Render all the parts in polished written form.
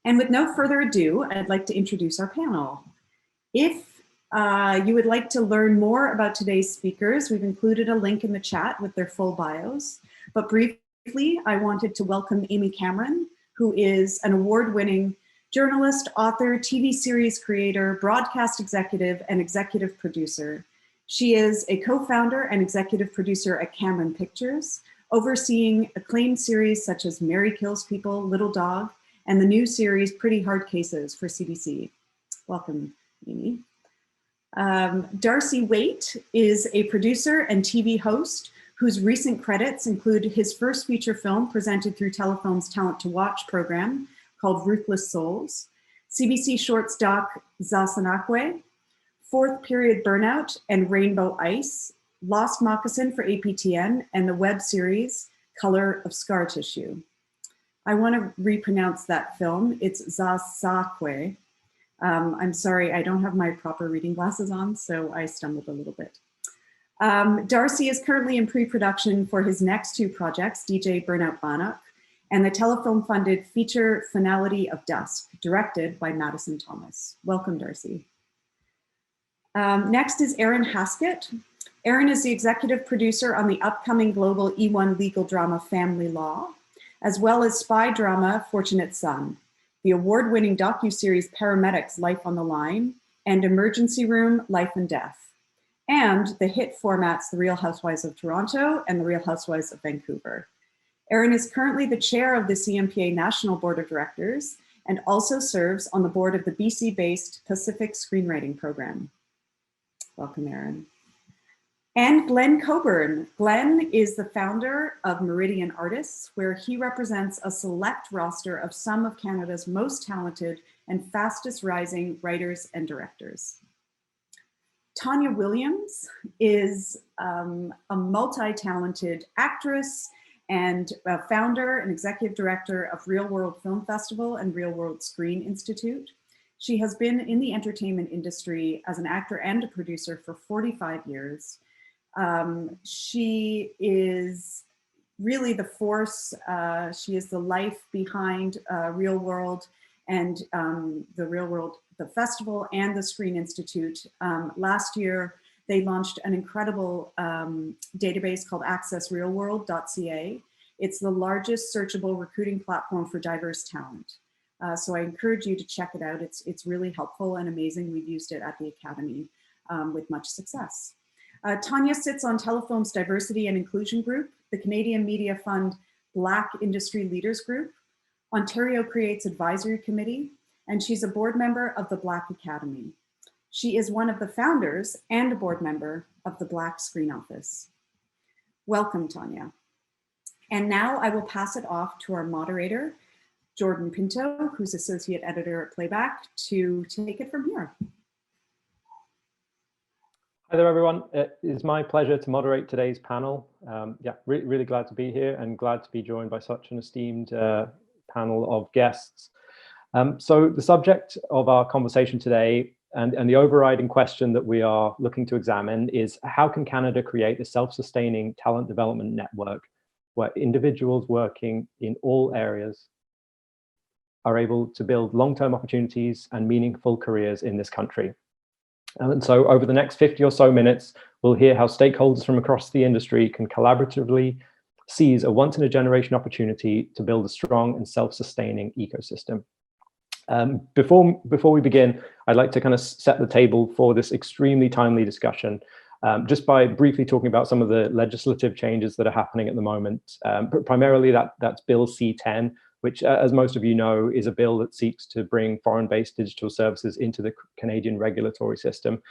And with no further ado, I'd like to introduce our panel. If you would like to learn more about today's speakers, we've included a link in the chat with their full bios. But briefly, I wanted to welcome Amy Cameron, who is an award-winning journalist, author, TV series creator, broadcast executive, and executive producer. She is a co-founder and executive producer at Cameron Pictures, overseeing acclaimed series such as Mary Kills People, Little Dog, and the new series Pretty Hard Cases for CBC. Welcome, Amy. Darcy Waite is a producer and TV host whose recent credits include his first feature film presented through Telefilm's Talent to Watch program called Ruthless Souls, CBC shorts doc Zasanakwe, Fourth Period Burnout and Rainbow Ice, Lost Moccasin for APTN, and the web series Color of Scar Tissue. I want to repronounce that film. It's Zasakwe. I'm sorry, I don't have my proper reading glasses on, so I stumbled a little bit. Darcy is currently in pre-production for his next two projects, DJ Burnout Bannock, and the Telefilm-funded feature Finality of Dusk, directed by Madison Thomas. Welcome, Darcy. Next is Erin Haskett. Erin is the executive producer on the upcoming global E1 legal drama Family Law, as well as spy drama Fortunate Son, the award-winning docuseries Paramedics Life on the Line, and Emergency Room Life and Death, and the hit formats The Real Housewives of Toronto and The Real Housewives of Vancouver. Erin is currently the chair of the CMPA National Board of Directors and also serves on the board of the BC-based Pacific Screenwriting Program. Welcome, Erin. And Glenn Cockburn. Glenn is the founder of Meridian Artists, where he represents a select roster of some of Canada's most talented and fastest rising writers and directors. Tanya Williams is a multi-talented actress and founder and executive director of Real World Film Festival and Real World Screen Institute. She has been in the entertainment industry as an actor and a producer for 45 years. She is really the force, she is the life behind Real World and the festival and the Screen Institute. Last year, they launched an incredible database called accessrealworld.ca. It's the largest searchable recruiting platform for diverse talent. So I encourage you to check it out. It's really helpful and amazing. We've used it at the Academy with much success. Tanya sits on Telefilm's Diversity and Inclusion Group, the Canadian Media Fund Black Industry Leaders Group, Ontario Creates Advisory Committee, and she's a board member of the Black Academy. She is one of the founders and a board member of the Black Screen Office. Welcome, Tanya. And now I will pass it off to our moderator, Jordan Pinto, who's associate editor at Playback, to take it from here. Hi there, everyone. It is my pleasure to moderate today's panel. Really glad to be here and glad to be joined by such an esteemed panel of guests. So the subject of our conversation today and the overriding question that we are looking to examine is how can Canada create a self-sustaining talent development network where individuals working in all areas are able to build long-term opportunities and meaningful careers in this country. And so over the next 50 or so minutes, we'll hear how stakeholders from across the industry can collaboratively seize a once-in-a-generation opportunity to build a strong and self-sustaining ecosystem. Before we begin, I'd like to kind of set the table for this extremely timely discussion, just by briefly talking about some of the legislative changes that are happening at the moment. Primarily that's Bill C-10, which, as most of you know, is a bill that seeks to bring foreign-based digital services into the Canadian regulatory system.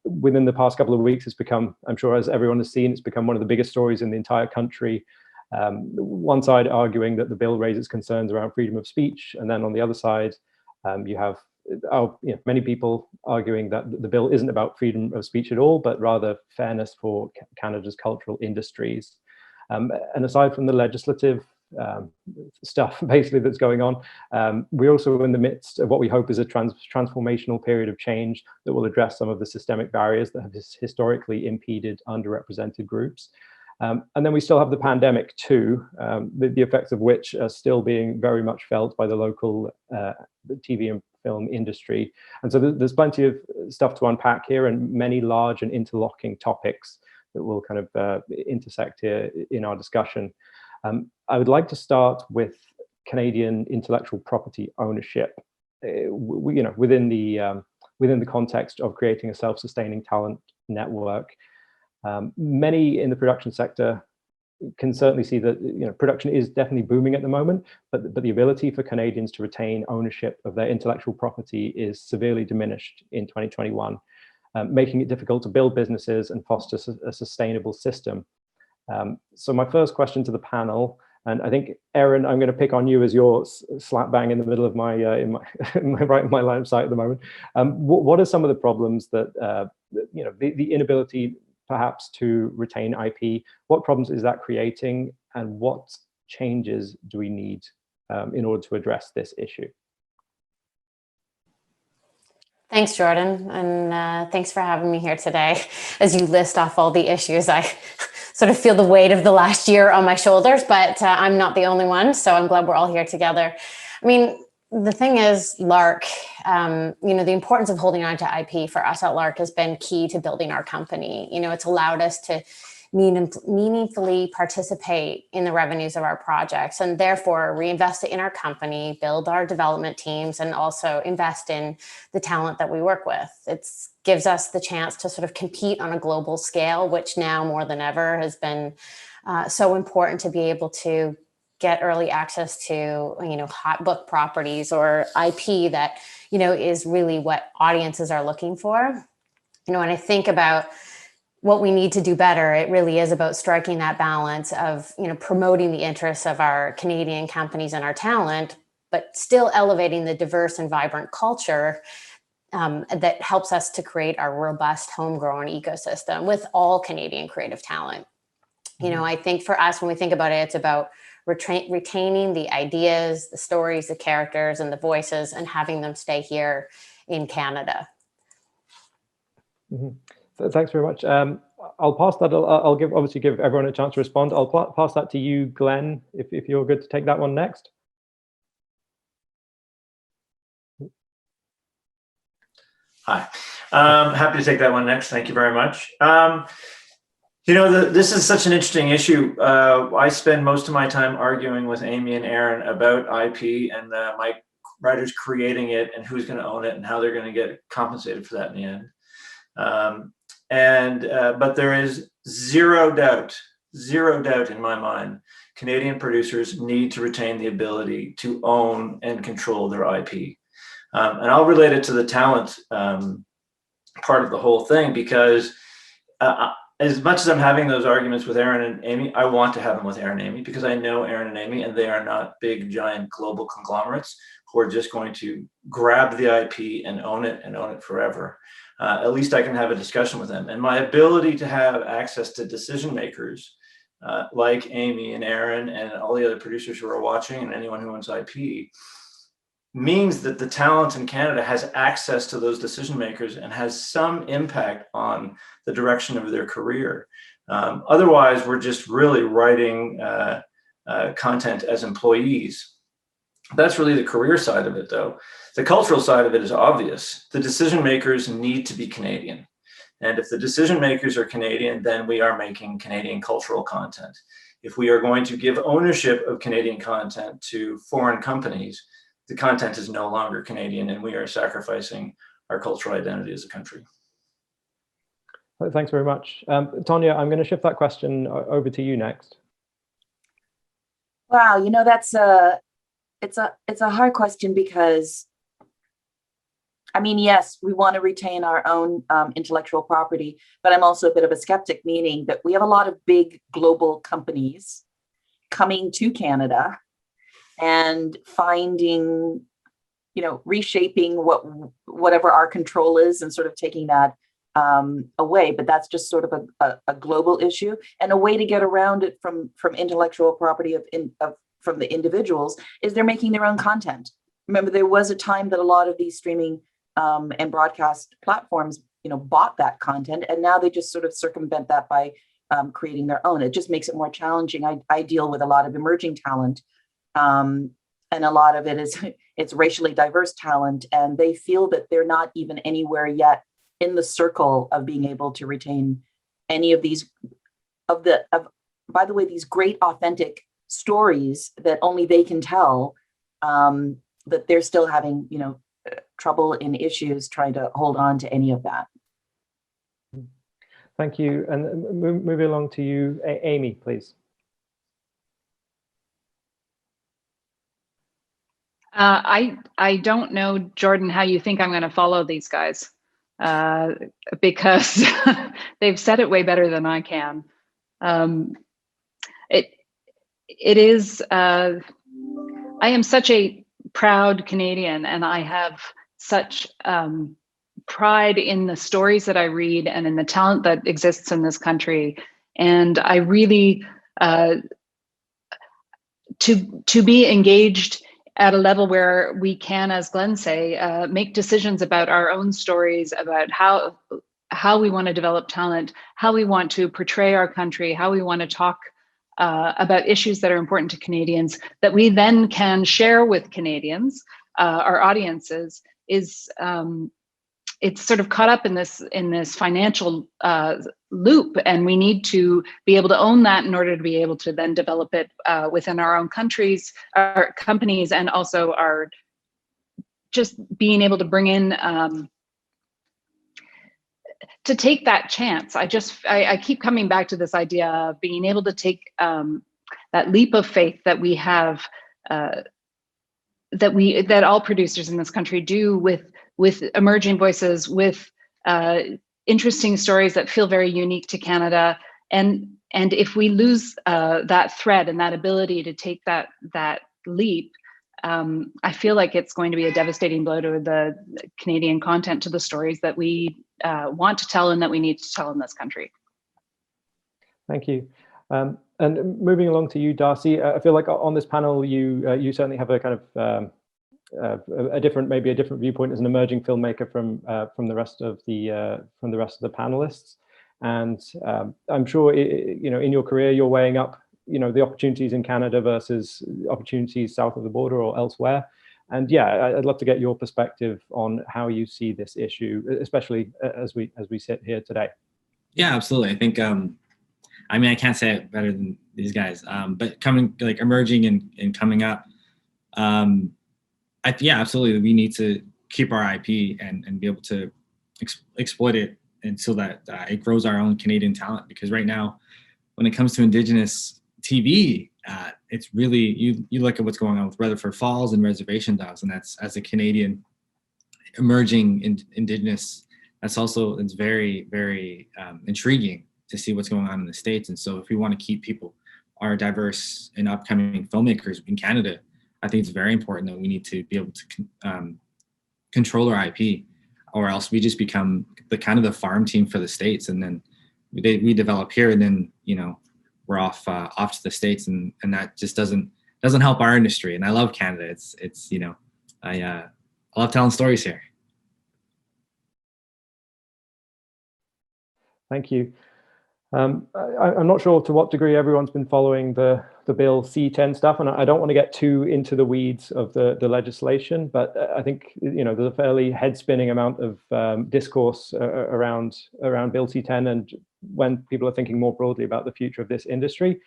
Within the past couple of weeks, it's become, I'm sure as everyone has seen, it's become one of the biggest stories in the entire country. One side arguing that the bill raises concerns around freedom of speech, and then on the other side, you have many people arguing that the bill isn't about freedom of speech at all, but rather fairness for Canada's cultural industries. And aside from the legislative stuff basically that's going on, we're also in the midst of what we hope is a transformational period of change that will address some of the systemic barriers that have historically impeded underrepresented groups. And then we still have the pandemic too, the effects of which are still being very much felt by the local TV and film industry. And so there's plenty of stuff to unpack here, and many large and interlocking topics that will kind of intersect here in our discussion. I would like to start with Canadian intellectual property ownership, within the context of creating a self-sustaining talent network. Many in the production sector can certainly see that production is definitely booming at the moment, but the ability for Canadians to retain ownership of their intellectual property is severely diminished in 2021, making it difficult to build businesses and foster a sustainable system. So my first question to the panel, and I think Erin, I'm going to pick on you as you're slap bang in the middle of my my line of sight at the moment. What are some of the problems that the inability perhaps to retain IP? What problems is that creating, and what changes do we need in order to address this issue? Thanks, Jordan, and thanks for having me here today. As you list off all the issues, I sort of feel the weight of the last year on my shoulders, but I'm not the only one, so I'm glad we're all here together. I mean, the thing is, Lark, the importance of holding on to IP for us at Lark has been key to building our company. It's allowed us to meaningfully participate in the revenues of our projects, and therefore reinvest it in our company, build our development teams, and also invest in the talent that we work with. It gives us the chance to sort of compete on a global scale, which now more than ever has been so important, to be able to get early access to hot book properties or IP that is really what audiences are looking for. When I think about what we need to do better, it really is about striking that balance of promoting the interests of our Canadian companies and our talent, but still elevating the diverse and vibrant culture that helps us to create our robust homegrown ecosystem with all Canadian creative talent. I think for us, when we think about it, it's about retaining the ideas, the stories, the characters, and the voices, and having them stay here in Canada. So thanks very much. I'll pass that. I'll obviously give everyone a chance to respond. I'll pass that to you, Glenn, if you're good to take that one next. Hi, happy to take that one next. Thank you very much. This is such an interesting issue. I spend most of my time arguing with Amy and Erin about IP and my writers creating it and who's going to own it and how they're going to get compensated for that in the end. But there is zero doubt in my mind, Canadian producers need to retain the ability to own and control their IP. And I'll relate it to the talent part of the whole thing, because as much as I'm having those arguments with Erin and Amy, I want to have them with Erin and Amy, because I know Erin and Amy, and they are not big, giant global conglomerates who are just going to grab the IP and own it forever. At least I can have a discussion with them. And my ability to have access to decision makers like Amy and Erin and all the other producers who are watching, and anyone who owns IP, means that the talent in Canada has access to those decision makers and has some impact on the direction of their career. Otherwise, we're just really writing content as employees. That's really the career side of it, though. The cultural side of it is obvious. The decision makers need to be Canadian. And if the decision makers are Canadian, then we are making Canadian cultural content. If we are going to give ownership of Canadian content to foreign companies, the content is no longer Canadian, and we are sacrificing our cultural identity as a country. Thanks very much. Tonya, I'm going to shift that question over to you next. Wow, it's a hard question, because I mean, yes, we want to retain our own intellectual property, but I'm also a bit of a skeptic, meaning that we have a lot of big global companies coming to Canada and finding, reshaping whatever our control is and sort of taking that away. But that's just sort of a global issue, and a way to get around it from intellectual property from the individuals is they're making their own content. Remember, there was a time that a lot of these streaming and broadcast platforms, bought that content, and now they just sort of circumvent that by creating their own. It just makes it more challenging. I deal with a lot of emerging talent, and a lot of it is it's racially diverse talent, and they feel that they're not even anywhere yet in the circle of being able to retain any of these by the way, these great authentic stories that only they can tell, that they're still having, trouble and issues trying to hold on to any of that. Thank you. And moving along to you, Amy, please. I don't know, Jordan, how you think I'm going to follow these guys, because they've said it way better than I can. It is, I am such a proud Canadian, and I have such pride in the stories that I read and in the talent that exists in this country. And I really, to be engaged at a level where we can, as Glenn say, make decisions about our own stories, about how we want to develop talent, how we want to portray our country, how we want to talk about issues that are important to Canadians, that we then can share with Canadians, our audiences, is it's sort of caught up in this financial loop, and we need to be able to own that in order to be able to then develop it within our own countries, our companies, and also our just being able to bring in to take that chance. I keep coming back to this idea of being able to take that leap of faith that we have, that all producers in this country do with emerging voices, with interesting stories that feel very unique to Canada. And if we lose that thread and that ability to take that leap, I feel like it's going to be a devastating blow to the Canadian content, to the stories that we want to tell and that we need to tell in this country. Thank you. And moving along to you, Darcy, I feel like on this panel, you certainly have a kind of a different viewpoint as an emerging filmmaker from the rest of the panelists. And I'm sure in your career you're weighing up the opportunities in Canada versus opportunities south of the border or elsewhere. And yeah, I'd love to get your perspective on how you see this issue, especially as we sit here today. Yeah, absolutely. I think I can't say it better than these guys, but emerging and coming up, yeah, absolutely. We need to keep our IP and be able to exploit it until that it grows our own Canadian talent. Because right now, when it comes to Indigenous TV, it's really, you look at what's going on with Rutherford Falls and Reservation Dogs, and that's, as a Canadian emerging Indigenous, it's very, very intriguing to see what's going on in the States. And so if we want to keep our diverse and upcoming filmmakers in Canada, I think it's very important that we need to be able to control our IP, or else we just become the farm team for the States, and then we develop here, and then we're off to the States, and that just doesn't help our industry. And I love Canada. It's I love telling stories here. Thank you. I'm not sure to what degree everyone's been following the Bill C-10 stuff, and I don't want to get too into the weeds of the legislation, but I think there's a fairly head-spinning amount of discourse around Bill C-10, and when people are thinking more broadly about the future of this industry.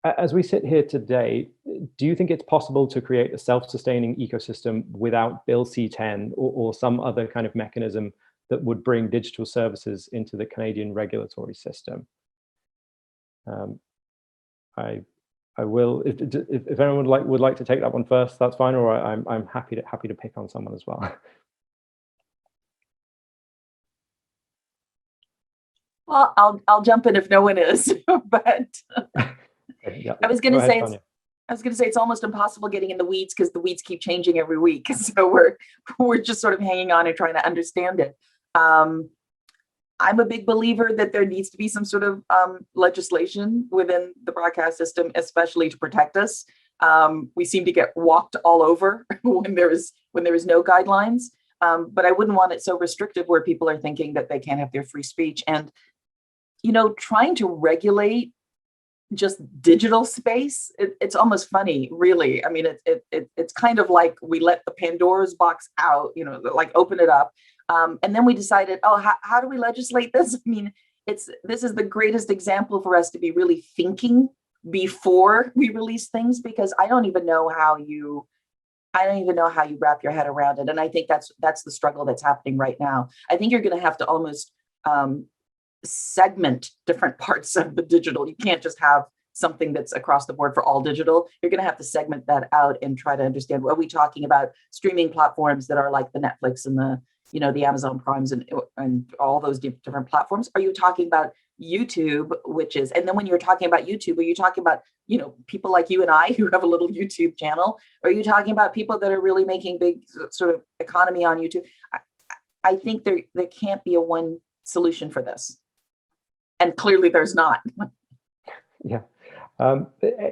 As we sit here today, do you think it's possible to create a self-sustaining ecosystem without Bill C-10 or some other kind of mechanism that would bring digital services into the Canadian regulatory system? I will, if anyone would like to take that one first, that's fine, or I'm happy to pick on someone as well. Well, I'll jump in if no one is, but Yeah, I was going to say it's almost impossible getting in the weeds, because the weeds keep changing every week. So we're just sort of hanging on and trying to understand it. I'm a big believer that there needs to be some sort of legislation within the broadcast system, especially to protect us. We seem to get walked all over when there is no guidelines. But I wouldn't want it so restrictive where people are thinking that they can't have their free speech. And trying to regulate just digital space, it's almost funny, really. I mean, it's kind of like we let the Pandora's box out, like open it up. And then we decided, how do we legislate this? I mean, this is the greatest example for us to be really thinking before we release things, because I don't even know how you wrap your head around it. And I think that's the struggle that's happening right now. I think you're going to have to almost segment different parts of the digital. You can't just have something that's across the board for all digital. You're going to have to segment that out and try to understand, are we talking about streaming platforms that are like the Netflix and the Amazon Primes and all those different platforms? Are you talking about YouTube, and then when you're talking about YouTube, are you talking about, people like you and I who have a little YouTube channel? Or are you talking about people that are really making big sort of economy on YouTube? I think there can't be a one solution for this. And clearly there's not. Yeah.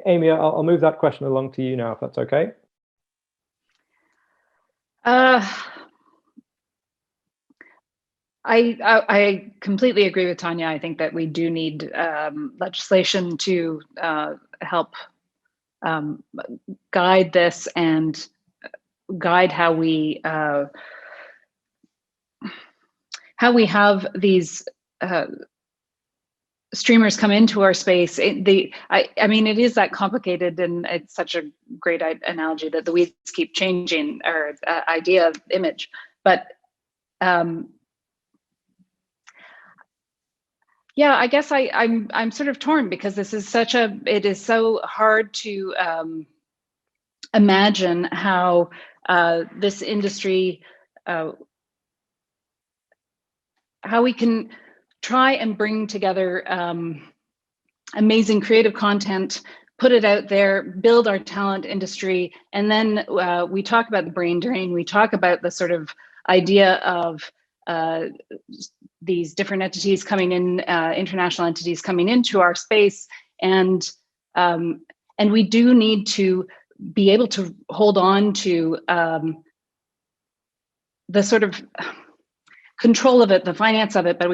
Amy, I'll move that question along to you now, if that's okay. I completely agree with Tanya. I think that we do need legislation to help guide this and guide how we have these streamers come into our space. I mean, it is that complicated, and it's such a great analogy that the weeds keep changing, or idea of image. But yeah, I guess I'm sort of torn, because it is so hard to imagine how this industry, how we can try and bring together amazing creative content, put it out there, build our talent industry, and then we talk about the brain drain. We talk about the sort of idea of these different entities coming in, international entities coming into our space, and we do need to be able to hold on to the sort of control of it, the finance of it, but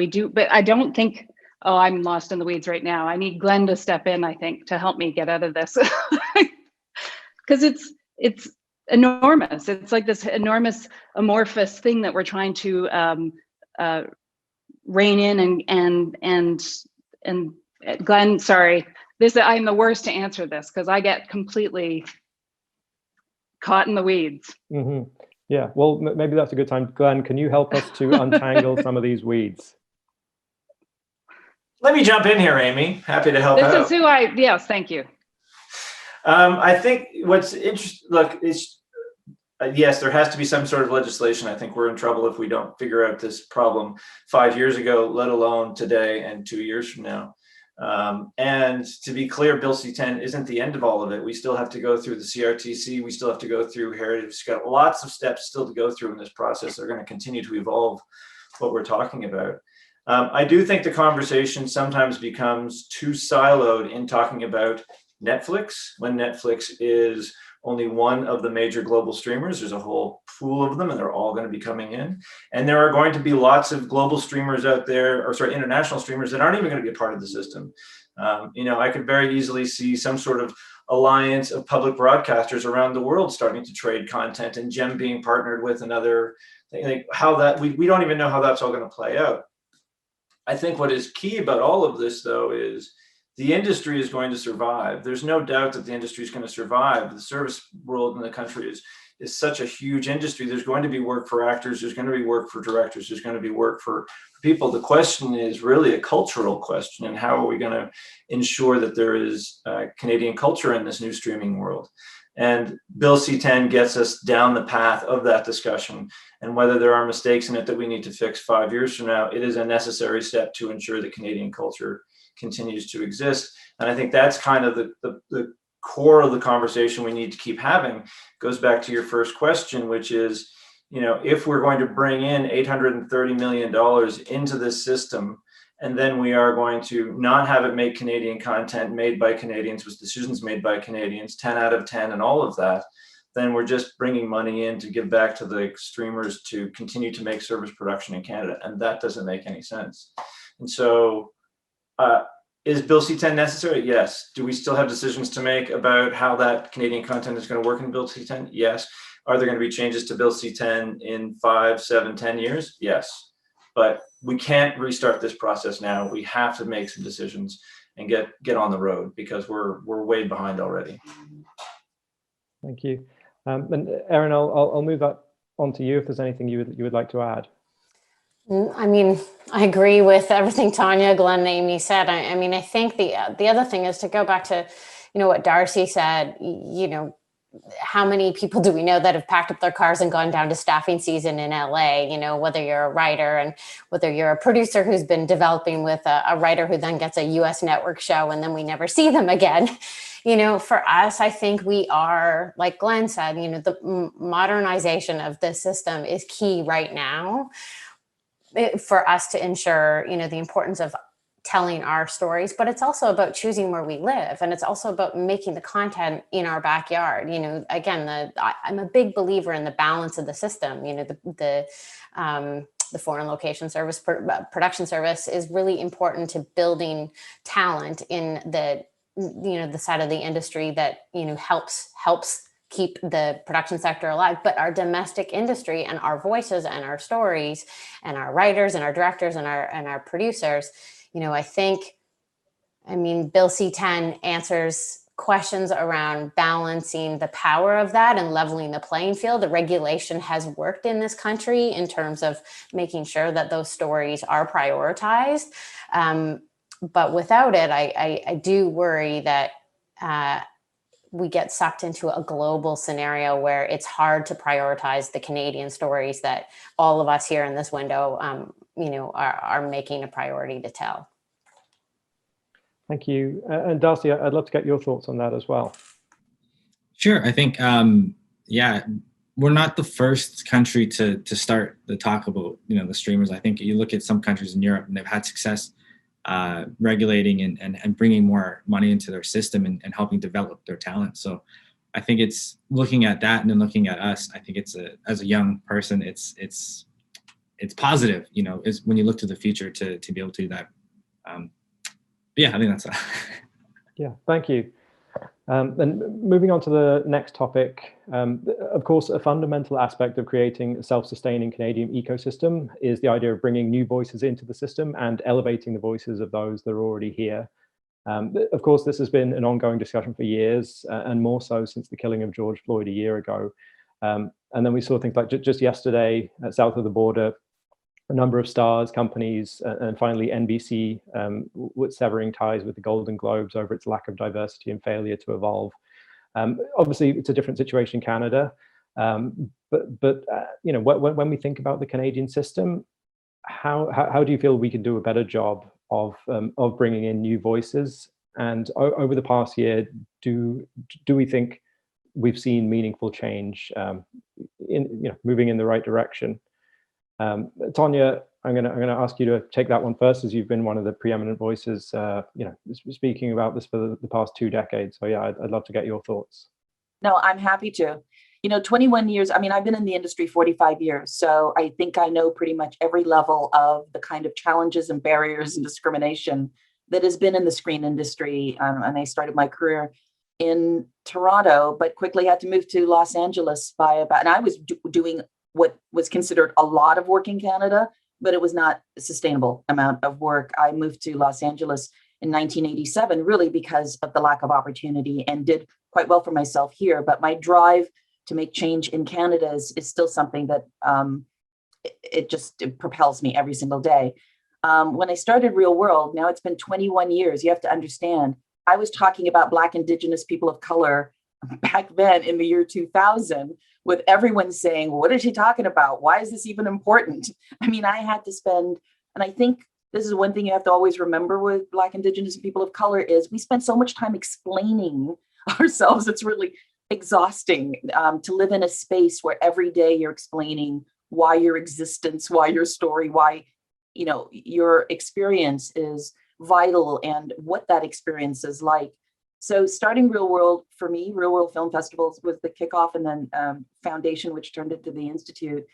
I don't think, I'm lost in the weeds right now. I need Glenn to step in, I think, to help me get out of this. Because it's enormous. It's like this enormous amorphous thing that we're trying to rein in, and Glenn, sorry, I'm the worst to answer this, because I get completely caught in the weeds. Mm-hmm. Yeah, well, maybe that's a good time. Glenn, can you help us to untangle some of these weeds? Let me jump in here, Amy. Happy to help out. This is yes, thank you. I think what's interesting, look, is yes, there has to be some sort of legislation. I think we're in trouble if we don't figure out this problem 5 years ago, let alone today and 2 years from now. And to be clear, Bill C-10 isn't the end of all of it. We still have to go through the CRTC. We still have to go through Heritage. We've got lots of steps still to go through in this process. They're going to continue to evolve what we're talking about. I do think the conversation sometimes becomes too siloed in talking about Netflix, when Netflix is only one of the major global streamers. There's a whole pool of them, and they're all going to be coming in. And there are going to be lots of global streamers out there, international streamers that aren't even going to be a part of the system. I could very easily see some sort of alliance of public broadcasters around the world starting to trade content, and GEM being partnered with another thing. Like how that, we don't even know how that's all going to play out. I think what is key about all of this, though, is the industry is going to survive. There's no doubt that the industry is going to survive. The service world in the country is such a huge industry. There's going to be work for actors. There's going to be work for directors. There's going to be work for people. The question is really a cultural question, and how are we going to ensure that there is Canadian culture in this new streaming world? And Bill C-10 gets us down the path of that discussion. And whether there are mistakes in it that we need to fix 5 years from now, it is a necessary step to ensure that Canadian culture continues to exist. And I think that's kind of the core of the conversation we need to keep having. It goes back to your first question, which is, if we're going to bring in $830 million into this system, and then we are going to not have it make Canadian content made by Canadians with decisions made by Canadians, 10 out of 10 and all of that, then we're just bringing money in to give back to the streamers to continue to make service production in Canada. And that doesn't make any sense. And so Is Bill C-10 necessary? Yes. Do we still have decisions to make about how that Canadian content is going to work in Bill C-10? Yes. Are there going to be changes to Bill C-10 in 5, 7, 10 years? Yes. But we can't restart this process now. We have to make some decisions and get on the road, because we're way behind already. Thank you. And Erin, I'll move that on to you if there's anything you would like to add. I mean, I agree with everything Tanya, Glenn, and Amy said. I mean, I think the other thing is to go back to, what Darcy said. How many people do we know that have packed up their cars and gone down to staffing season in LA? Whether you're a writer and whether you're a producer who's been developing with a writer who then gets a US network show and then we never see them again. For us, I think we are, like Glenn said, the modernization of the system is key right now for us to ensure, the importance of telling our stories, but it's also about choosing where we live. And it's also about making the content in our backyard. Again, I'm a big believer in the balance of the system. The foreign location service, production service is really important to building talent in the side of the industry that, helps keep the production sector alive. But our domestic industry and our voices and our stories and our writers and our directors and our producers, I mean, Bill C-10 answers questions around balancing the power of that and leveling the playing field. The regulation has worked in this country in terms of making sure that those stories are prioritized. But without it, I do worry that we get sucked into a global scenario where it's hard to prioritize the Canadian stories that all of us here in this window, are making a priority to tell. Thank you. And Darcy, I'd love to get your thoughts on that as well. Sure. I think, we're not the first country to start the talk about, the streamers. I think you look at some countries in Europe and they've had success regulating and bringing more money into their system and helping develop their talent. So I think it's looking at that and then looking at us. I think as a young person, it's positive, is when you look to the future to be able to do that. I think that's Yeah, thank you. And moving on to the next topic, of course, a fundamental aspect of creating a self-sustaining Canadian ecosystem is the idea of bringing new voices into the system and elevating the voices of those that are already here. Of course, this has been an ongoing discussion for years, and more so since the killing of George Floyd a year ago. And then we saw things like just yesterday, south of the border, a number of stars, companies, and finally NBC severing ties with the Golden Globes over its lack of diversity and failure to evolve. Obviously, it's a different situation in Canada, but when we think about the Canadian system, how do you feel we can do a better job of bringing in new voices? And over the past year, do we think we've seen meaningful change moving in the right direction? Tanya, I'm going to ask you to take that one first, as you've been one of the preeminent voices, speaking about this for the past 2 decades. So yeah, I'd love to get your thoughts. No, I'm happy to. 21 years, I mean, I've been in the industry 45 years, so I think I know pretty much every level of the kind of challenges and barriers and discrimination that has been in the screen industry. And I started my career in Toronto, but quickly had to move to Los Angeles and I was doing what was considered a lot of work in Canada, but it was not a sustainable amount of work. I moved to Los Angeles in 1987, really because of the lack of opportunity, and did quite well for myself here. But my drive to make change in Canada is still something that it propels me every single day. When I started Real World, now it's been 21 years, you have to understand, I was talking about Black, Indigenous, people of color back then in the year 2000, with everyone saying, what is she talking about? Why is this even important? I mean, I had to spend, and I think this is one thing you have to always remember with Black, Indigenous, and people of color, is we spend so much time explaining ourselves. It's really exhausting to live in a space where every day you're explaining why your existence, why your story, why your experience is vital and what that experience is like. So starting Real World, for me, Real World Film Festivals was the kickoff, and then foundation, which turned into the Institute.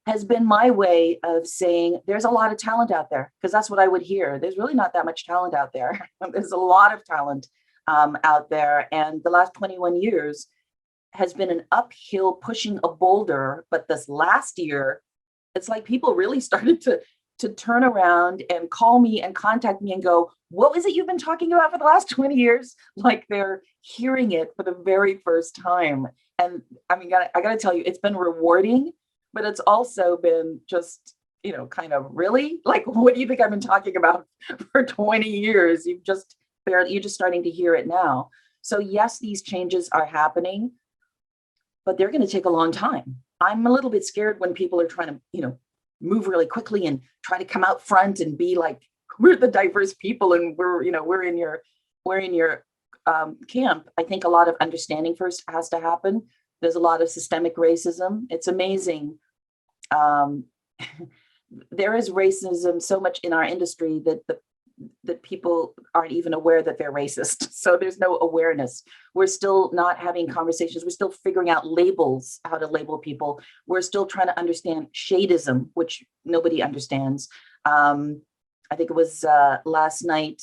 has been my way of saying there's a lot of talent out there, because that's what I would hear. There's really not that much talent out there. There's a lot of talent out there. And the last 21 years has been an uphill pushing a boulder. But this last year, it's like people really started to turn around and call me and contact me and go, what was it you've been talking about for the last 20 years? Like they're hearing it for the very first time. And I mean, I got to tell you, it's been rewarding, but it's also been just, kind of really like, what do you think I've been talking about for 20 years? You're just starting to hear it now. So yes, these changes are happening, but they're going to take a long time. I'm a little bit scared when people are trying to, move really quickly and try to come out front and be like, we're the diverse people and we're in your camp. I think a lot of understanding first has to happen. There's a lot of systemic racism. It's amazing. There is racism so much in our industry that people aren't even aware that they're racist. So there's no awareness. We're still not having conversations. We're still figuring out labels, how to label people. We're still trying to understand shadeism, which nobody understands. I think it was last night,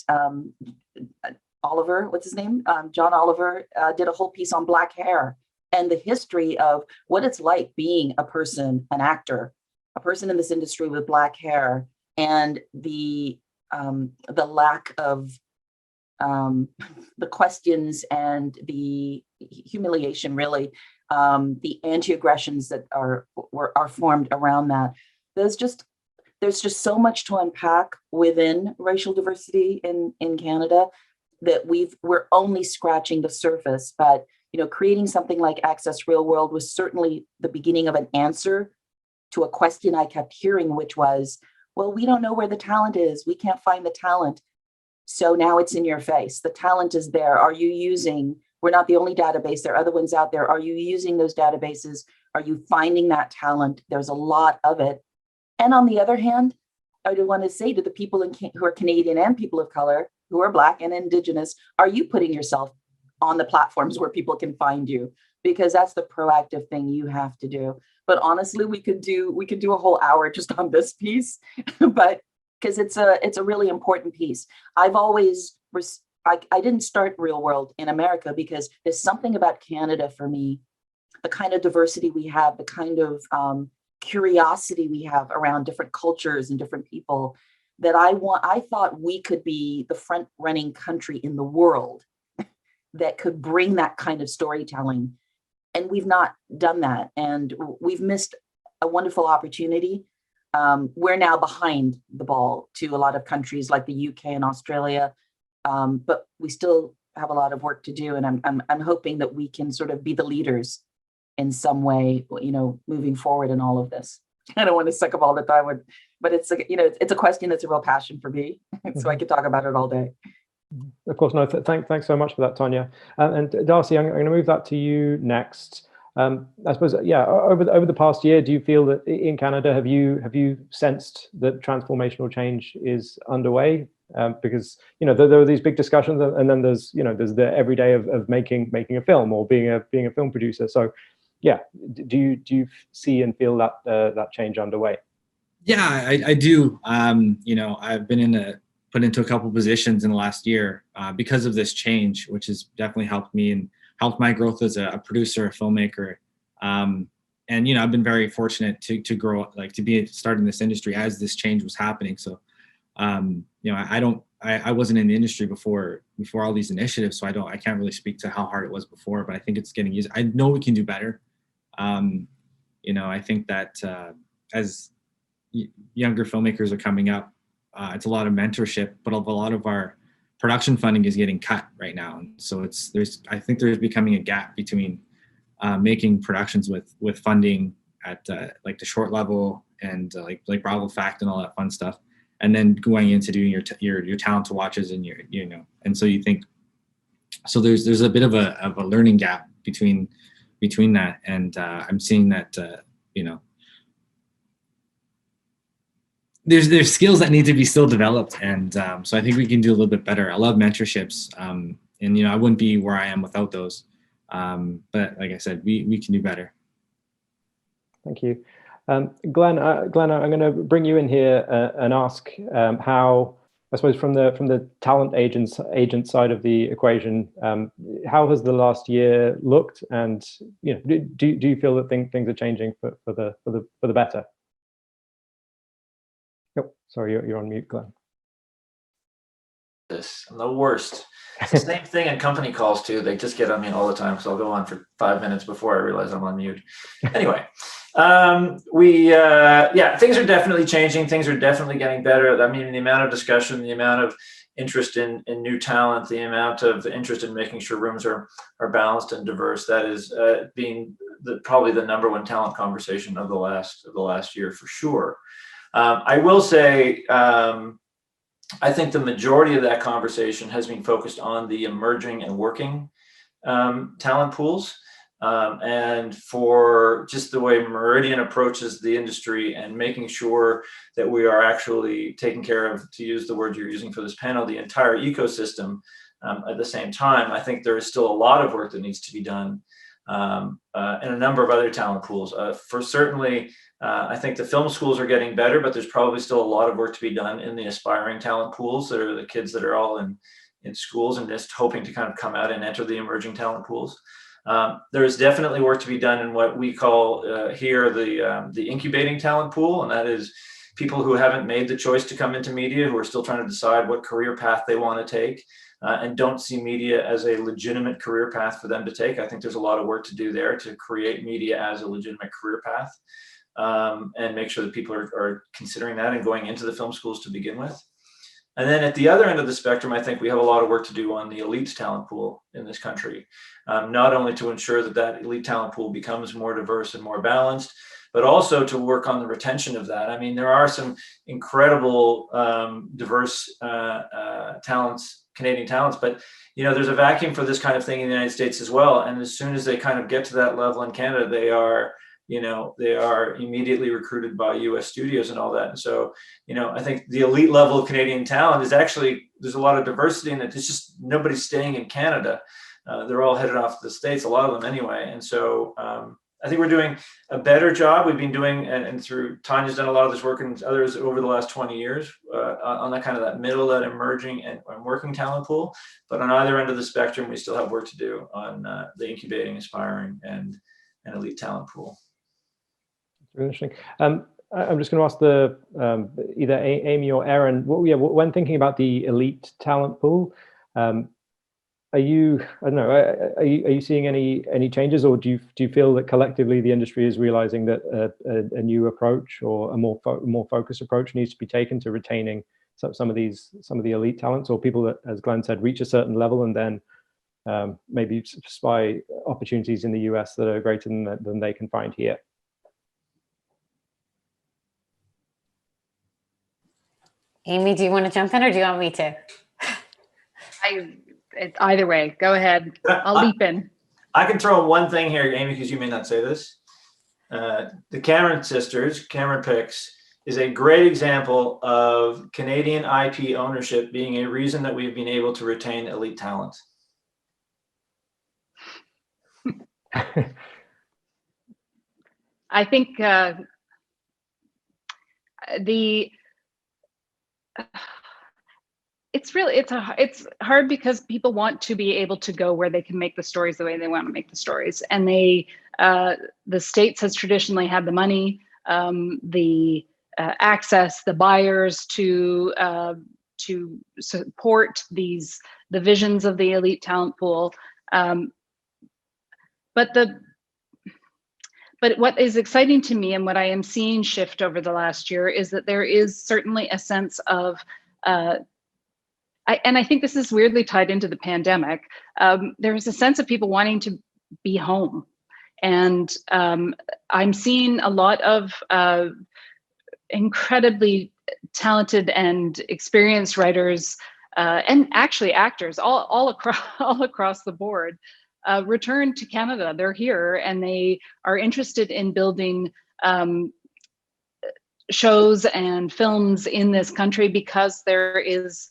Oliver, what's his name? John Oliver did a whole piece on Black hair and the history of what it's like being a person, an actor, a person in this industry with Black hair, and the lack of the questions and the humiliation, really, the anti-aggressions that are formed around that. There's just so much to unpack within racial diversity in Canada that we're only scratching the surface. But creating something like Access Real World was certainly the beginning of an answer to a question I kept hearing, which was, well, we don't know where the talent is. We can't find the talent. So now it's in your face. The talent is there. Are you using, we're not the only database. There are other ones out there. Are you using those databases? Are you finding that talent? There's a lot of it. And on the other hand, I do want to say to the people who are Canadian and people of color, who are Black and Indigenous, are you putting yourself on the platforms where people can find you? Because that's the proactive thing you have to do. But honestly, we could do a whole hour just on this piece, but because it's a really important piece. I've always, I didn't start Real World in America because there's something about Canada for me, the kind of diversity we have, the kind of curiosity we have around different cultures and different people, that I thought we could be the front running country in the world that could bring that kind of storytelling. And we've not done that. And we've missed a wonderful opportunity. We're now behind the ball to a lot of countries like the UK and Australia, but we still have a lot of work to do. And I'm hoping that we can sort of be the leaders in some way, moving forward in all of this. I don't want to suck up all the time, but it's it's a question that's a real passion for me. So I could talk about it all day. Of course, no. Thanks so much for that, Tanya. And Darcy, I'm going to move that to you next. I suppose, yeah. Over the past year, do you feel that in Canada have you sensed that transformational change is underway? Because there are these big discussions, and then there's the everyday of making a film or being a film producer. So, yeah, do you see and feel that change underway? Yeah, I do. I've been put into a couple positions in the last year because of this change, which has definitely helped me and helped my growth as a producer, a filmmaker. And I've been very fortunate to grow up, to be starting this industry as this change was happening. So, I wasn't in the industry before all these initiatives, so I can't really speak to how hard it was before, but I think it's getting easier. I know we can do better. I think that as younger filmmakers are coming up, it's a lot of mentorship, but a lot of our production funding is getting cut right now. And so I think there's becoming a gap between making productions with funding at the short level and like Bravo Fact and all that fun stuff, and then going into doing your talent to watches and and so you think, so there's a bit of a learning gap between that, and I'm seeing that there's skills that need to be still developed, and so I think we can do a little bit better. I love mentorships, and I wouldn't be where I am without those. But like I said, we can do better. Thank you. Glenn, I'm going to bring you in here and ask how, I suppose, from the talent agent side of the equation, how has the last year looked, and do you feel that things are changing for the better? Oh, sorry, you're on mute, Glenn. I'm the worst. It's the same thing in company calls too. They just get on me all the time, so I'll go on for 5 minutes before I realize I'm on mute. Anyway, things are definitely changing. Things are definitely getting better. I mean, the amount of discussion, the amount of interest in new talent, the amount of interest in making sure rooms are balanced and diverse, that is being probably the #1 talent conversation of the last year for sure. I will say, I think the majority of that conversation has been focused on the emerging and working talent pools, and for just the way Meridian approaches the industry and making sure that we are actually taking care of, to use the word you're using for this panel, the entire ecosystem at the same time. I think there is still a lot of work that needs to be done in a number of other talent pools. For certainly, I think the film schools are getting better, but there's probably still a lot of work to be done in the aspiring talent pools, that are the kids that are all in schools and just hoping to kind of come out and enter the emerging talent pools. There is definitely work to be done in what we call here the incubating talent pool, and that is people who haven't made the choice to come into media, who are still trying to decide what career path they want to take, and don't see media as a legitimate career path for them to take. I think there's a lot of work to do there to create media as a legitimate career path. And make sure that people are considering that and going into the film schools to begin with. And then at the other end of the spectrum, I think we have a lot of work to do on the elite talent pool in this country, not only to ensure that elite talent pool becomes more diverse and more balanced, but also to work on the retention of that. I mean, there are some incredible diverse talents, Canadian talents, but there's a vacuum for this kind of thing in the United States as well. And as soon as they kind of get to that level in Canada, they are immediately recruited by US studios and all that. And so, I think the elite level of Canadian talent is actually, there's a lot of diversity in it. It's just nobody's staying in Canada. They're all headed off to the States, a lot of them anyway. And so I think we're doing a better job. We've been doing, and through Tanya's done a lot of this work and others over the last 20 years on that kind of that middle, that emerging and working talent pool. But on either end of the spectrum, we still have work to do on the incubating, aspiring, and elite talent pool. Really interesting. I'm just going to ask either Amy or Erin. When thinking about the elite talent pool, are you seeing any changes, or do you feel that collectively the industry is realizing that a new approach or a more focused approach needs to be taken to retaining some of the elite talents, or people that, as Glenn said, reach a certain level and then maybe spy opportunities in the US that are greater than they can find here? Amy, do you want to jump in, or do you want me to? Either way, go ahead. I'll leap in. I can throw one thing here, Amy, because you may not say this. The Cameron sisters, Cameron Picks, is a great example of Canadian IP ownership being a reason that we've been able to retain elite talent. I think it's hard because people want to be able to go where they can make the stories the way they want to make the stories, and the States has traditionally had the money, the access, the buyers to support the visions of the elite talent pool, But what is exciting to me, and what I am seeing shift over the last year, is that there is certainly a sense of, and I think this is weirdly tied into the pandemic, there is a sense of people wanting to be home. And I'm seeing a lot of incredibly talented and experienced writers, and actually actors all across the board, return to Canada. They're here and they are interested in building shows and films in this country because there is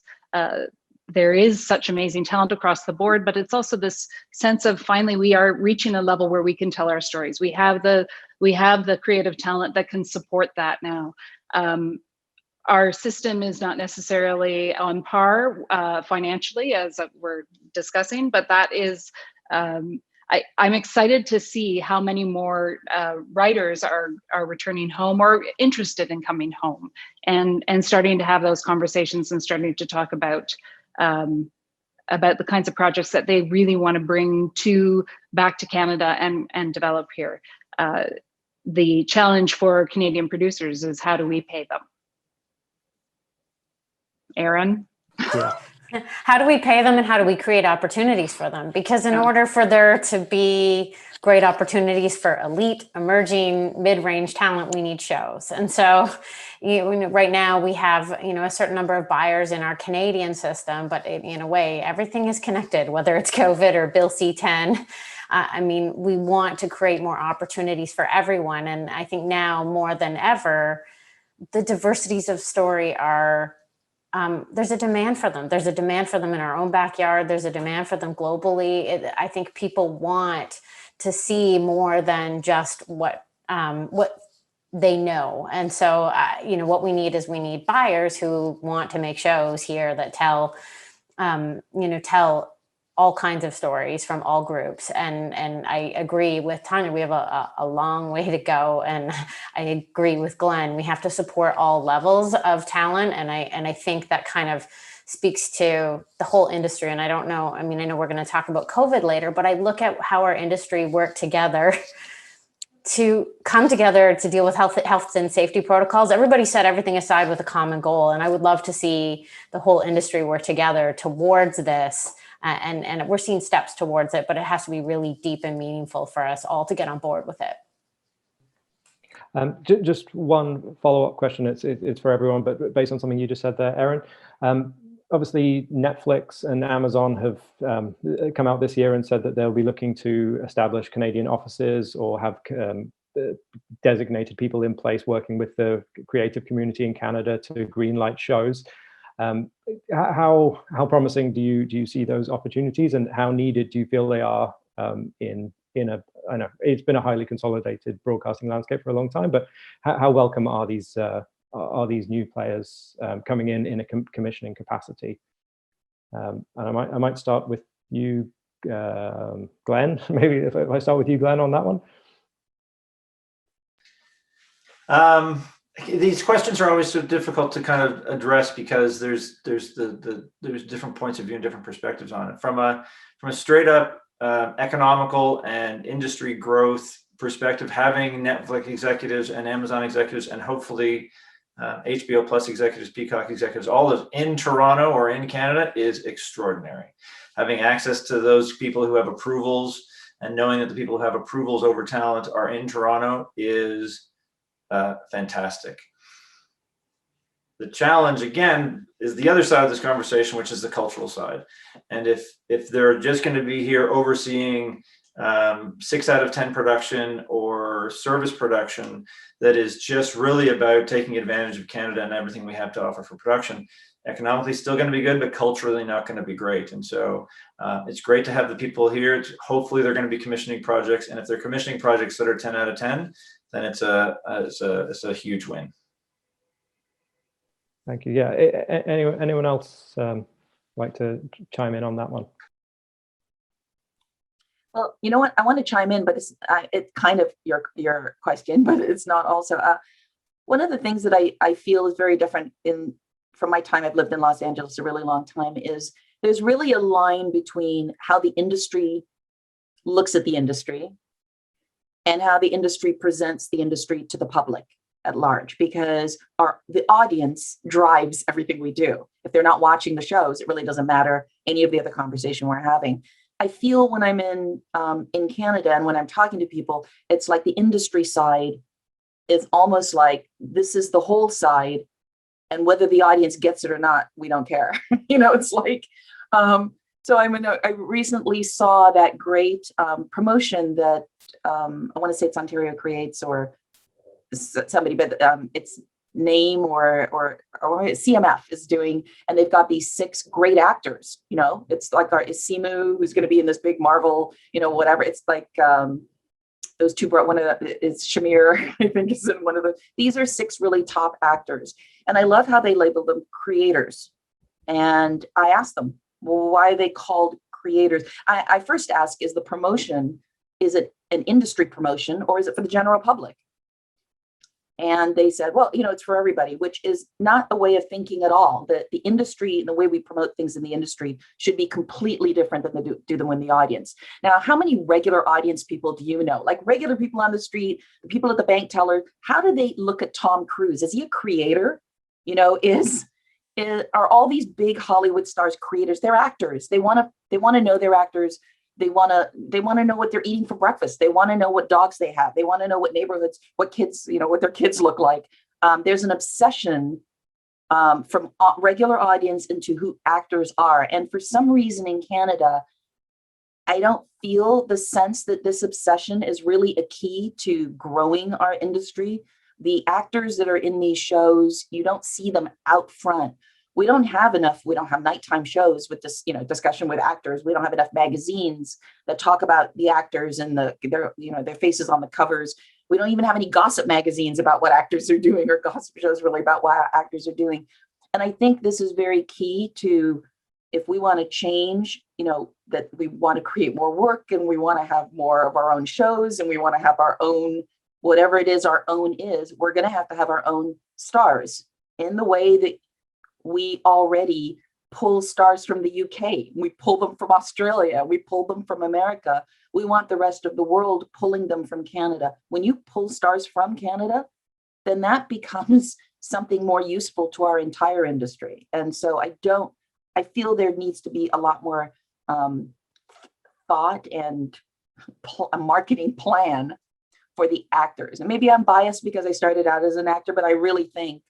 there is such amazing talent across the board, but it's also this sense of finally we are reaching a level where we can tell our stories. We have the creative talent that can support that now. Our system is not necessarily on par financially, as we're discussing, but that is, I'm excited to see how many more writers are returning home or interested in coming home and starting to have those conversations and starting to talk about the kinds of projects that they really want to bring back to Canada and develop here. The challenge for Canadian producers is how do we pay them? Erin? Yeah. How do we pay them and how do we create opportunities for them? Because in order for there to be great opportunities for elite, emerging, mid-range talent, we need shows. And so right now we have, a certain number of buyers in our Canadian system, but in a way, everything is connected, whether it's COVID or Bill C-10. We want to create more opportunities for everyone. And I think now more than ever, the diversities of story are, there's a demand for them. There's a demand for them in our own backyard. There's a demand for them globally. I think people want to see more than just what they know. And so, what we need is buyers who want to make shows here that tell all kinds of stories from all groups. And I agree with Tanya, we have a long way to go. And I agree with Glenn, we have to support all levels of talent. And I think that kind of speaks to the whole industry. And I don't know, I know we're going to talk about COVID later, but I look at how our industry worked together to come together to deal with health and safety protocols. Everybody set everything aside with a common goal. And I would love to see the whole industry work together towards this. And we're seeing steps towards it, but it has to be really deep and meaningful for us all to get on board with it. Just one follow-up question. It's for everyone, but based on something you just said there, Erin. Obviously, Netflix and Amazon have come out this year and said that they'll be looking to establish Canadian offices or have designated people in place working with the creative community in Canada to greenlight shows. How promising do you see those opportunities, and how needed do you feel they are in a, I know it's been a highly consolidated broadcasting landscape for a long time, but how welcome are these new players coming in a commissioning capacity? And I might start with you, Glenn. Maybe if I start with you, Glenn, on that one. These questions are always so difficult to kind of address because there's different points of view and different perspectives on it. From a straight up economical and industry growth perspective, having Netflix executives and Amazon executives and hopefully HBO Plus executives, Peacock executives, all of in Toronto or in Canada is extraordinary. Having access to those people who have approvals and knowing that the people who have approvals over talent are in Toronto is fantastic. The challenge, again, is the other side of this conversation, which is the cultural side. And if they're just going to be here overseeing 6 out of 10 production or service production that is just really about taking advantage of Canada and everything we have to offer for production, economically still going to be good, but culturally not going to be great. And so it's great to have the people here. Hopefully they're going to be commissioning projects. And if they're commissioning projects that are 10 out of 10, then it's a huge win. Thank you. Yeah. Anyone else like to chime in on that one? Well, you know what? I want to chime in, but it's kind of your question, but it's not also. One of the things that I feel is very different from my time I've lived in Los Angeles a really long time is there's really a line between how the industry looks at the industry and how the industry presents the industry to the public at large, because the audience drives everything we do. If they're not watching the shows, it really doesn't matter any of the other conversation we're having. I feel when I'm in Canada and when I'm talking to people, it's like the industry side is almost like this is the whole side, and whether the audience gets it or not, we don't care. It's like, so I recently saw that great promotion that I want to say it's Ontario Creates or somebody, but it's name or CMF is doing, and they've got these 6 great actors. You know, it's like our Isimu, who's going to be in this big Marvel, you know, whatever. It's like those two brought, one of the is Shamir, I think is in one of the. These are 6 really top actors, and I love how they label them creators. And I asked them, well, why are they called creators? I first ask, is the promotion, is it an industry promotion or is it for the general public? And they said, well, you know, it's for everybody, which is not a way of thinking at all. That the industry and the way we promote things in the industry should be completely different than they do them in the audience. Now, how many regular audience people do you know? Like regular people on the street, the people at the bank teller, how do they look at Tom Cruise? Is he a creator? You know, are all these big Hollywood stars creators? They're actors. They want to know they're actors. They want to know what they're eating for breakfast. They want to know what dogs they have. They want to know what neighborhoods, what kids, you know, what their kids look like. There's an obsession from regular audience into who actors are. And for some reason in Canada, I don't feel the sense that this obsession is really a key to growing our industry. The actors that are in these shows, you don't see them out front. We don't have nighttime shows with this, you know, discussion with actors. We don't have enough magazines that talk about the actors and their faces on the covers. We don't even have any gossip magazines about what actors are doing, or gossip shows really about what actors are doing. And I think this is very key to, if we want to change, you know, that we want to create more work and we want to have more of our own shows and we want to have our own, whatever it is our own is, we're going to have our own stars in the way that we already pull stars from the UK. We pull them from Australia. We pull them from America. We want the rest of the world pulling them from Canada. When you pull stars from Canada, then that becomes something more useful to our entire industry. And so I feel there needs to be a lot more thought and a marketing plan for the actors. And maybe I'm biased because I started out as an actor, but I really think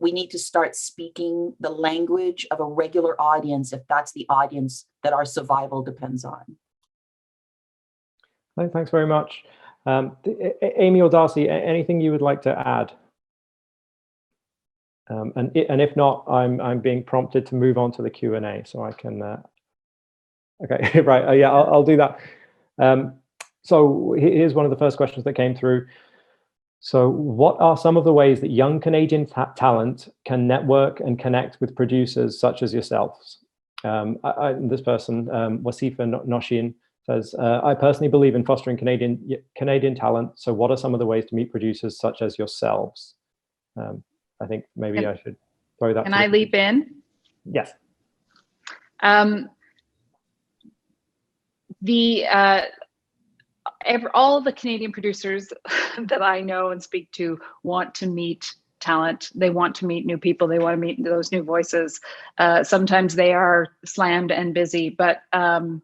we need to start speaking the language of a regular audience, if that's the audience that our survival depends on. Thanks very much. Amy or Darcy, anything you would like to add? And if not, I'm being prompted to move on to the Q&A, so I can. Okay, right. Yeah, I'll do that. So here's one of the first questions that came through. So what are some of the ways that young Canadian talent can network and connect with producers such as yourselves? This person, Wasifa Noshin, says, I personally believe in fostering Canadian talent. So what are some of the ways to meet producers such as yourselves? I think maybe I should throw that. Can I leap in? Yes. All the Canadian producers that I know and speak to want to meet talent. They want to meet new people. They want to meet those new voices. Sometimes they are slammed and busy, but I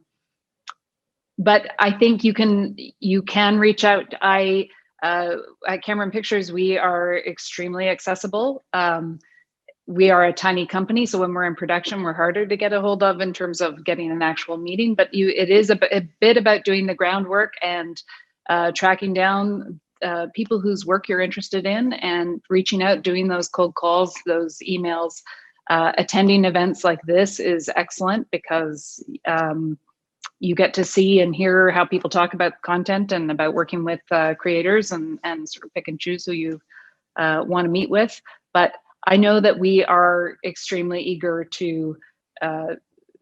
think you can reach out. At Cameron Pictures, we are extremely accessible. We are a tiny company, so when we're in production, we're harder to get a hold of in terms of getting an actual meeting. But it is a bit about doing the groundwork and tracking down people whose work you're interested in and reaching out, doing those cold calls, those emails. Attending events like this is excellent because you get to see and hear how people talk about content and about working with creators and sort of pick and choose who you want to meet with. But I know that we are extremely eager to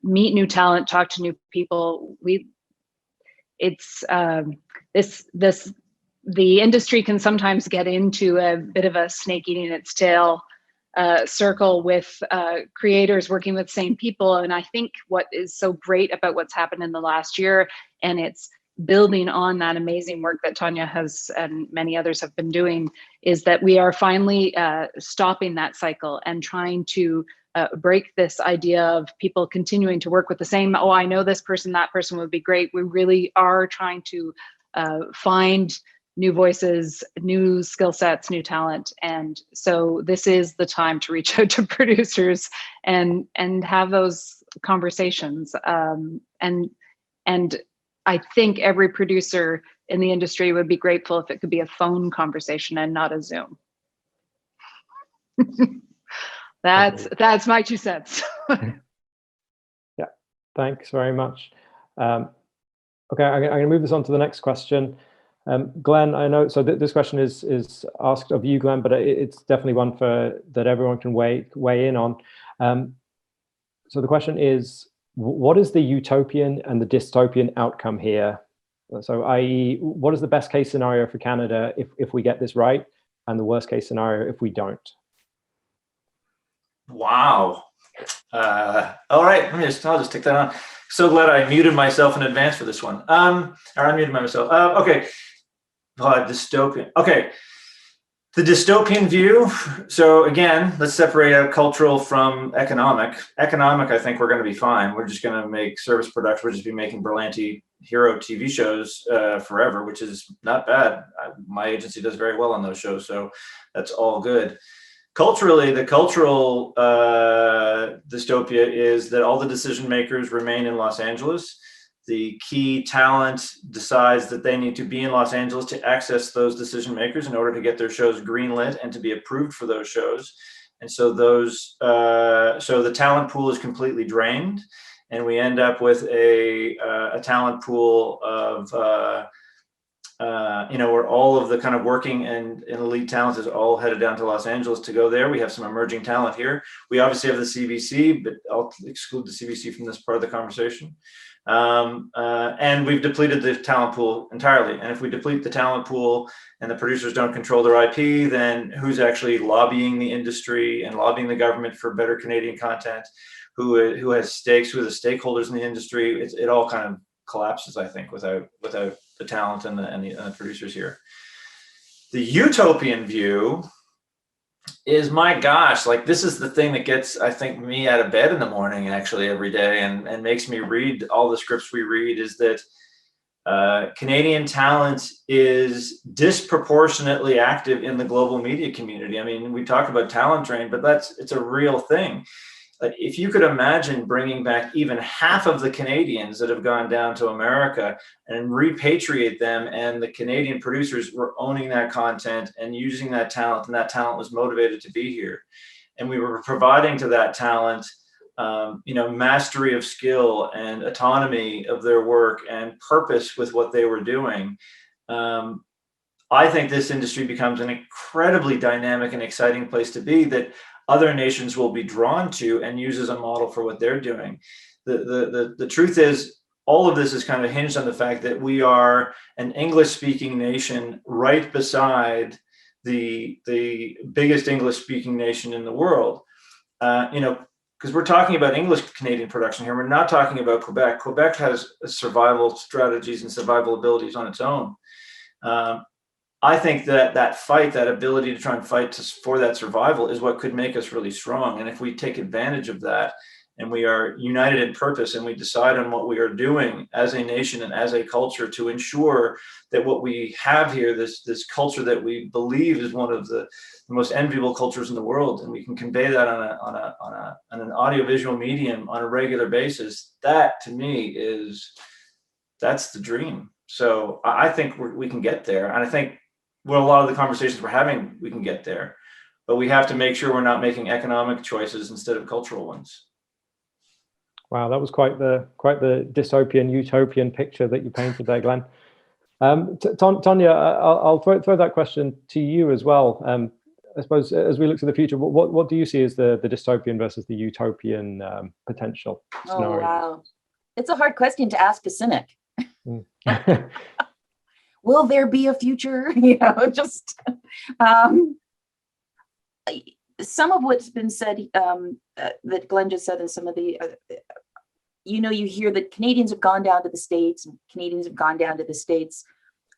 meet new talent, talk to new people. The industry can sometimes get into a bit of a snake eating its tail circle with creators working with the same people. And I think what is so great about what's happened in the last year, and it's building on that amazing work that Tanya has and many others have been doing, is that we are finally stopping that cycle and trying to break this idea of people continuing to work with the same, oh, I know this person, that person would be great. We really are trying to find new voices, new skill sets, new talent. And so this is the time to reach out to producers and have those conversations. And I think every producer in the industry would be grateful if it could be a phone conversation and not a Zoom. That's my 2 cents. Yeah, thanks very much. Okay, I'm going to move this on to the next question. Glenn, I know, so this question is asked of you, Glenn, but it's definitely one that everyone can weigh in on. So the question is, what is the utopian and the dystopian outcome here? So i.e., what is the best case scenario for Canada if we get this right, and the worst case scenario if we don't? Wow. All right, I'll just take that on. So glad I muted myself in advance for this one. Or I muted myself. Okay. Dystopian. Okay. The dystopian view. So again, let's separate out cultural from economic. Economic, I think we're going to be fine. We're just going to make service production. We'll just be making Berlanti hero TV shows forever, which is not bad. My agency does very well on those shows, so that's all good. Culturally, the cultural dystopia is that all the decision makers remain in Los Angeles. The key talent decides that they need to be in Los Angeles to access those decision makers in order to get their shows greenlit and to be approved for those shows. And so so the talent pool is completely drained, and we end up with a talent pool of where all of the kind of working and elite talent is all headed down to Los Angeles to go there. We have some emerging talent here. We obviously have the CBC, but I'll exclude the CBC from this part of the conversation. And we've depleted the talent pool entirely. And if we deplete the talent pool and the producers don't control their IP, then who's actually lobbying the industry and lobbying the government for better Canadian content? Who has stakes? Who are the stakeholders in the industry? It all kind of collapses, I think, without the talent and the producers here. The utopian view is, my gosh, like, this is the thing that gets, I think, me out of bed in the morning actually every day and makes me read all the scripts we read, is that Canadian talent is disproportionately active in the global media community. I mean, we talk about talent drain, but it's a real thing. Like, if you could imagine bringing back even half of the Canadians that have gone down to America and repatriate them, and the Canadian producers were owning that content and using that talent, and that talent was motivated to be here, and we were providing to that talent, mastery of skill and autonomy of their work and purpose with what they were doing. I think this industry becomes an incredibly dynamic and exciting place to be, that other nations will be drawn to and use as a model for what they're doing. The truth is, all of this is kind of hinged on the fact that we are an English-speaking nation right beside the biggest English-speaking nation in the world. Because we're talking about English-Canadian production here. We're not talking about Quebec. Quebec has survival strategies and survival abilities on its own. I think that fight, that ability to try and fight for that survival, is what could make us really strong. And if we take advantage of that, and we are united in purpose, and we decide on what we are doing as a nation and as a culture to ensure that what we have here, this culture that we believe is one of the most enviable cultures in the world, and we can convey that on an audiovisual medium on a regular basis, that to me that's the dream. So I think we can get there. And I think, well, a lot of the conversations we're having, we can get there, but we have to make sure we're not making economic choices instead of cultural ones. Wow, that was quite the dystopian, utopian picture that you painted there, Glenn. Tonya, I'll throw that question to you as well. I suppose as we look to the future, what do you see as the dystopian versus the utopian potential scenario? Oh, wow. It's a hard question to ask a cynic. Will there be a future? Some of what's been said, that Glenn just said, and some of the, you hear that Canadians have gone down to the States, and Canadians have gone down to the States.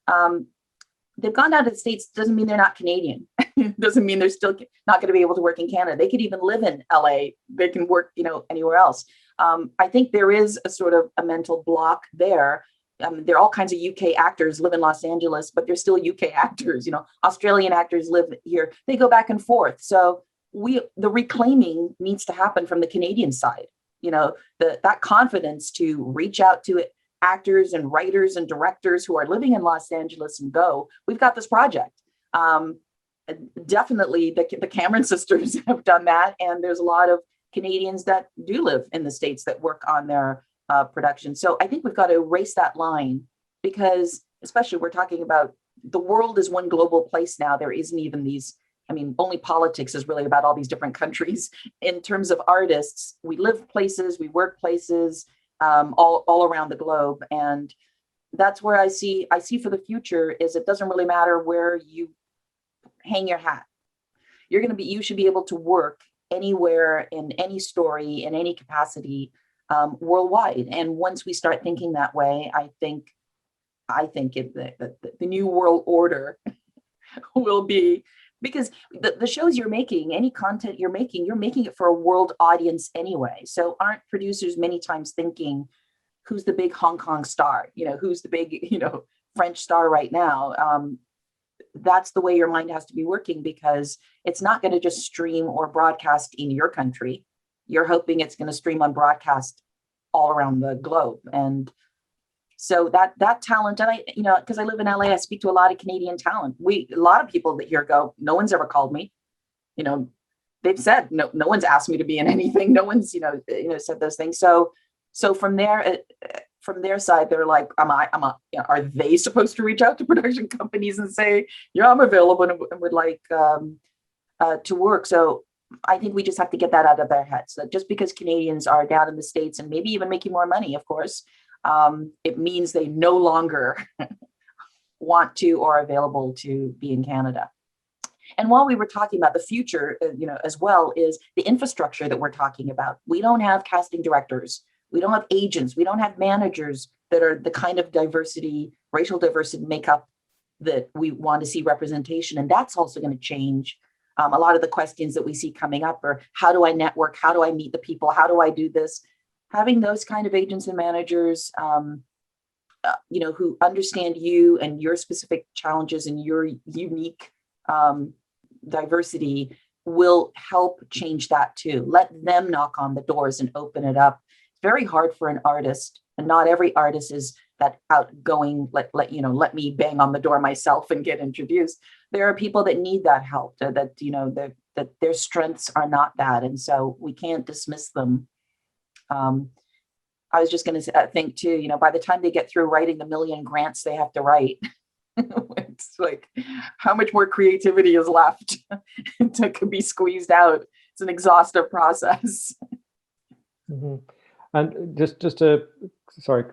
They've gone down to the States doesn't mean they're not Canadian. Doesn't mean they're still not going to be able to work in Canada. They could even live in LA. They can work, anywhere else. I think there is a sort of a mental block there. There are all kinds of UK actors live in Los Angeles, but they're still UK actors. Australian actors live here. They go back and forth. So the reclaiming needs to happen from the Canadian side. That confidence to reach out to actors and writers and directors who are living in Los Angeles and go, we've got this project. definitely the Cameron sisters have done that. And there's a lot of Canadians that do live in the States that work on their production. So I think we've got to erase that line, because especially we're talking about the world is one global place now. There isn't even these, I mean, only politics is really about all these different countries. In terms of artists, we live places, we work places, all around the globe. And that's where I see for the future is it doesn't really matter where you hang your hat. You should be able to work anywhere in any story, in any capacity, worldwide. And once we start thinking that way, I think the new world order will be, because the shows you're making, any content you're making it for a world audience anyway. So aren't producers many times thinking, who's the big Hong Kong star? Who's the big, French star right now? That's the way your mind has to be working, because it's not going to just stream or broadcast in your country. You're hoping it's going to stream on broadcast all around the globe. And so that talent, and I, because I live in LA, I speak to a lot of Canadian talent. A lot of people that here go, no one's ever called me. They've said, no one's asked me to be in anything. No one's, said those things. So from their side, they're like, are they supposed to reach out to production companies and say, yeah, I'm available and would like to work? So I think we just have to get that out of their heads. That just because Canadians are down in the States and maybe even making more money, of course, it means they no longer want to or are available to be in Canada. And while we were talking about the future, as well, is the infrastructure that we're talking about. We don't have casting directors. We don't have agents. We don't have managers that are the kind of diversity, racial diversity makeup that we want to see representation. And that's also going to change. A lot of the questions that we see coming up are, how do I network? How do I meet the people? How do I do this? Having those kind of agents and managers, who understand you and your specific challenges and your unique diversity will help change that too. Let them knock on the doors and open it up. It's very hard for an artist, and not every artist is that outgoing, let me bang on the door myself and get introduced. There are people that need that help, that their strengths are not that. And so we can't dismiss them. I was just going to think too, by the time they get through writing the million grants they have to write, it's like, how much more creativity is left to be squeezed out? It's an exhaustive process. Mm-hmm. And just to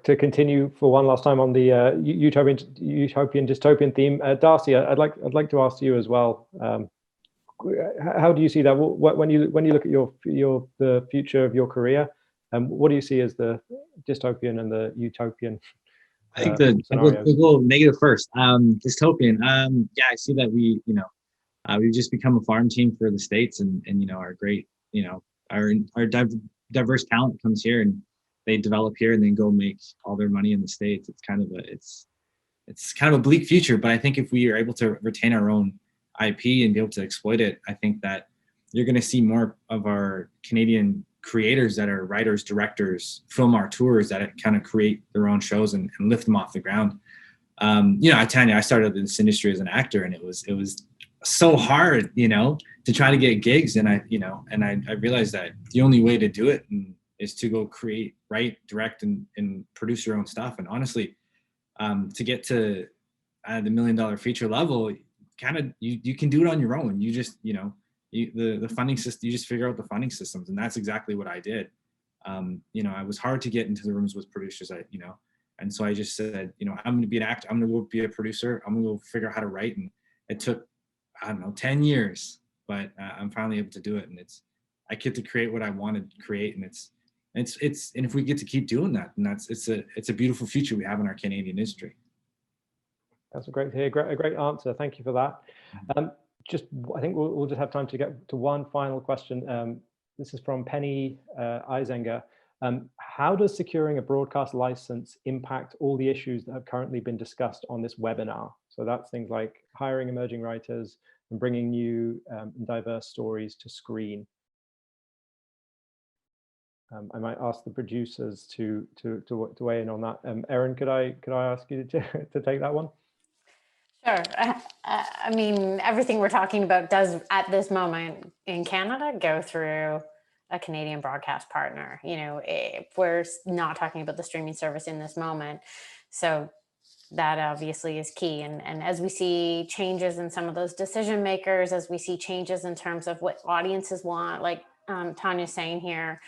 continue for one last time on the utopian dystopian theme, Darcy, I'd like to ask you as well. How do you see that when you look at the future of your career? What do you see as the dystopian and the utopian? I think we'll go negative first. Dystopian. Yeah, I see that we've just become a farm team for the States, and our great, our diverse talent comes here and they develop here and then go make all their money in the States. It's kind of a bleak future, but I think if we are able to retain our own IP and be able to exploit it, I think that you're going to see more of our Canadian creators that are writers, directors, film auteurs that kind of create their own shows and lift them off the ground. Tanya, I started in this industry as an actor, and it was so hard, to try to get gigs. And I realized that the only way to do it is to go create, write, direct, and produce your own stuff. And honestly, to get to the $1 million feature level, kind of you can do it on your own. You just the funding system, you just figure out the funding systems, and that's exactly what I did. I was hard to get into the rooms with producers, and so I just said, I'm going to be an actor, I'm going to go be a producer, I'm going to go figure out how to write. And it took, 10 years, but I'm finally able to do it. And I get to create what I wanted to create, and and if we get to keep doing that, then it's a beautiful future we have in our Canadian industry. That's a great answer. Thank you for that. I think we'll just have time to get to one final question. This is from Penny Eisenger. How does securing a broadcast license impact all the issues that have currently been discussed on this webinar? So that's things like hiring emerging writers and bringing new and diverse stories to screen. I might ask the producers to weigh in on that. Erin, could I ask you to take that one? Sure. I mean, everything we're talking about does at this moment in Canada go through a Canadian broadcast partner. You know, if we're not talking about the streaming service in this moment. So that obviously is key. And as we see changes in some of those decision makers, as we see changes in terms of what audiences want, like Tanya's saying here,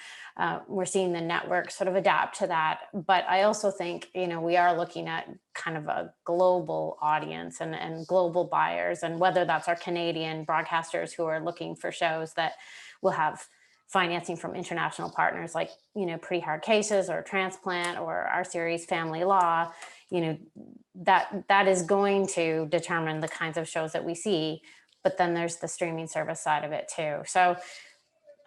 we're seeing the network sort of adapt to that. But I also think, you know, we are looking at kind of a global audience and global buyers, and whether that's our Canadian broadcasters who are looking for shows that will have financing from international partners like, you know, Pretty Hard Cases or Transplant or our series Family Law, you know, that is going to determine the kinds of shows that we see. But then there's the streaming service side of it too. So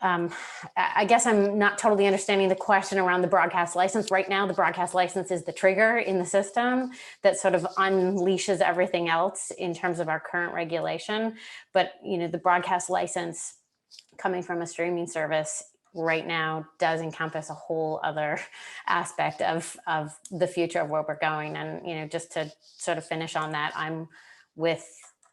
I guess I'm not totally understanding the question around the broadcast license. Right now, the broadcast license is the trigger in the system that sort of unleashes everything else in terms of our current regulation. But, you know, the broadcast license coming from a streaming service right now does encompass a whole other aspect of the future of where we're going. And, you know, just to sort of finish on that, I'm with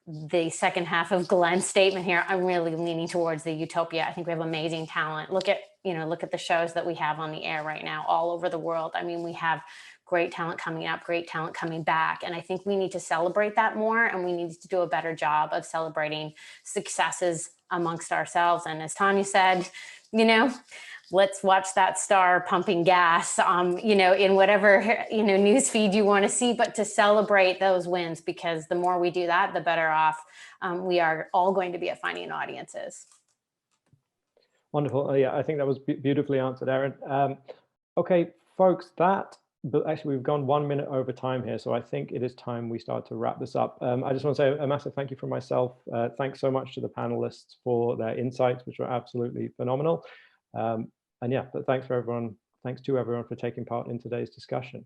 the second half of Glenn's statement here. I'm really leaning towards the utopia. I think we have amazing talent. Look at the shows that we have on the air right now all over the world. I mean, we have great talent coming up, great talent coming back. And I think we need to celebrate that more, and we need to do a better job of celebrating successes amongst ourselves. And as Tanya said, you know, let's watch that star pumping gas, you know, in whatever, you know, news feed you want to see, but to celebrate those wins, because the more we do that, the better off we are all going to be at finding audiences. Wonderful. Yeah, I think that was beautifully answered, Erin. Okay, folks, but actually we've gone 1 minute over time here, so I think it is time we start to wrap this up. I just want to say a massive thank you from myself. Thanks so much to the panelists for their insights, which were absolutely phenomenal. And yeah, but thanks to everyone for taking part in today's discussion.